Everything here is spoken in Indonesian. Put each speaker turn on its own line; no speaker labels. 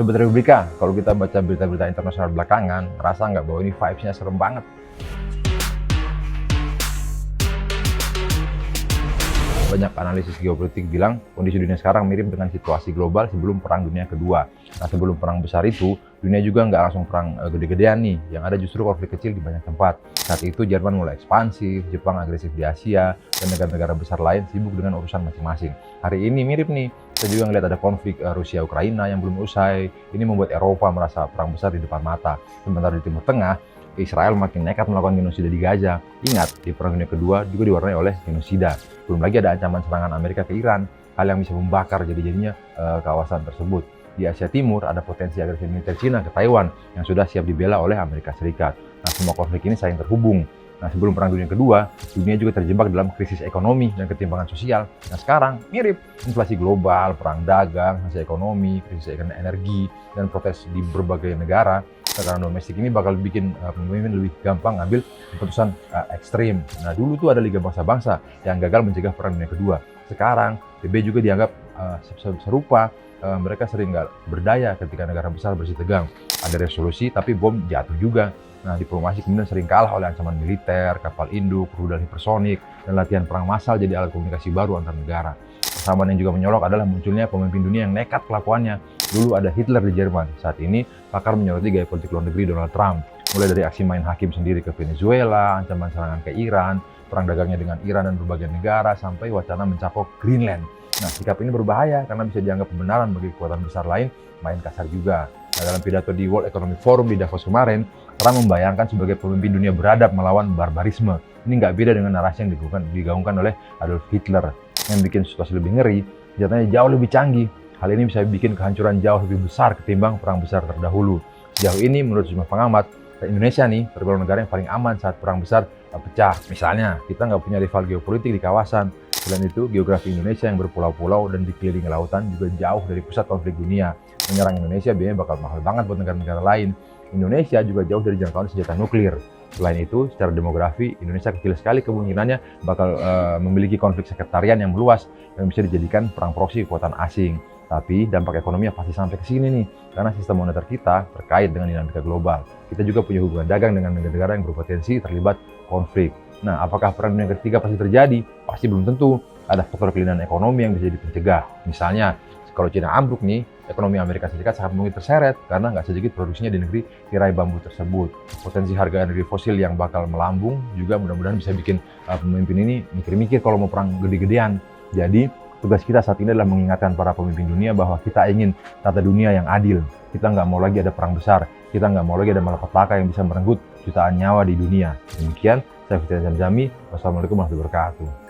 Sobat Republika, kalau kita baca berita-berita internasional belakangan, ngerasa nggak bahwa ini vibes-nya serem banget? Banyak analisis geopolitik bilang kondisi dunia sekarang mirip dengan situasi global sebelum Perang Dunia Kedua. Nah, sebelum perang besar itu, dunia juga nggak langsung perang gede-gedean nih, yang ada justru konflik kecil di banyak tempat. Saat itu Jerman mulai ekspansif, Jepang agresif di Asia, dan negara-negara besar lain sibuk dengan urusan masing-masing. Hari ini mirip nih, kita juga ngeliat ada konflik Rusia-Ukraina yang belum usai. Ini membuat Eropa merasa perang besar di depan mata. Sementara di Timur Tengah, Israel makin nekat melakukan genosida di Gaza. Ingat, di Perang Dunia Kedua juga diwarnai oleh genosida. Belum lagi ada ancaman serangan Amerika ke Iran, hal yang bisa membakar jadi-jadinya kawasan tersebut. Di Asia Timur ada potensi agresi militer Cina ke Taiwan yang sudah siap dibela oleh Amerika Serikat. Nah, semua konflik ini saling terhubung. Nah, sebelum Perang Dunia Kedua, dunia juga terjebak dalam krisis ekonomi dan ketimpangan sosial. Nah, sekarang mirip, inflasi global, perang dagang, krisis ekonomi, krisis energi, dan protes di berbagai negara. Tekanan domestik ini bakal bikin pemimpin lebih gampang ambil keputusan ekstrim. Nah, dulu tuh ada Liga Bangsa-Bangsa yang gagal mencegah Perang Dunia Kedua. Sekarang, PBB juga dianggap serupa. Mereka sering nggak berdaya ketika negara besar bersih tegang. Ada resolusi, tapi bom jatuh juga. Nah, diplomasi kemudian sering kalah oleh ancaman militer, kapal induk, rudal hipersonik, dan latihan perang massal jadi alat komunikasi baru antar negara. Persamaan yang juga menyolok adalah munculnya pemimpin dunia yang nekat kelakuannya. Dulu ada Hitler di Jerman, saat ini pakar menyoroti gaya politik luar negeri Donald Trump. Mulai dari aksi main hakim sendiri ke Venezuela, ancaman serangan ke Iran, perang dagangnya dengan Iran dan berbagai negara, sampai wacana mencaplok Greenland. Nah, sikap ini berbahaya karena bisa dianggap pembenaran bagi kekuatan besar lain main kasar juga. Nah, dalam pidato di World Economic Forum di Davos kemarin, Trump membayangkan sebagai pemimpin dunia beradab melawan barbarisme. Ini nggak beda dengan narasi yang digaungkan oleh Adolf Hitler. Yang bikin situasi lebih ngeri, senjatanya jauh lebih canggih. Hal ini bisa bikin kehancuran jauh lebih besar ketimbang perang besar terdahulu. Sejauh ini, menurut sejumlah pengamat, Indonesia nih tergolong negara yang paling aman saat perang besar pecah. Misalnya, kita nggak punya rival geopolitik di kawasan. Selain itu, geografi Indonesia yang berpulau-pulau dan dikelilingi lautan juga jauh dari pusat konflik dunia. Menyerang Indonesia biayanya bakal mahal banget buat negara-negara lain. Indonesia juga jauh dari jangkauan senjata nuklir. Selain itu, secara demografi, Indonesia kecil sekali kemungkinannya bakal memiliki konflik sekretarian yang meluas yang bisa dijadikan perang proksi kekuatan asing. Tapi dampak ekonominya pasti sampai ke sini nih, karena sistem moneter kita terkait dengan dinamika global. Kita juga punya hubungan dagang dengan negara-negara yang berpotensi terlibat konflik. Nah, apakah perang dunia ketiga pasti terjadi? Pasti belum tentu. Ada faktor kelainan ekonomi yang bisa dipencegah. Misalnya, kalau Cina ambruk nih, ekonomi Amerika Serikat sangat mungkin terseret karena nggak sedikit produksinya di negeri tirai bambu tersebut. Potensi harga energi fosil yang bakal melambung juga mudah-mudahan bisa bikin pemimpin ini mikir-mikir kalau mau perang gede-gedean. Jadi, tugas kita saat ini adalah mengingatkan para pemimpin dunia bahwa kita ingin tata dunia yang adil. Kita nggak mau lagi ada perang besar. Kita nggak mau lagi ada malapetaka yang bisa merenggut jutaan nyawa di dunia. Demikian, saya Fitri Zamzami. Wassalamualaikum warahmatullahi wabarakatuh.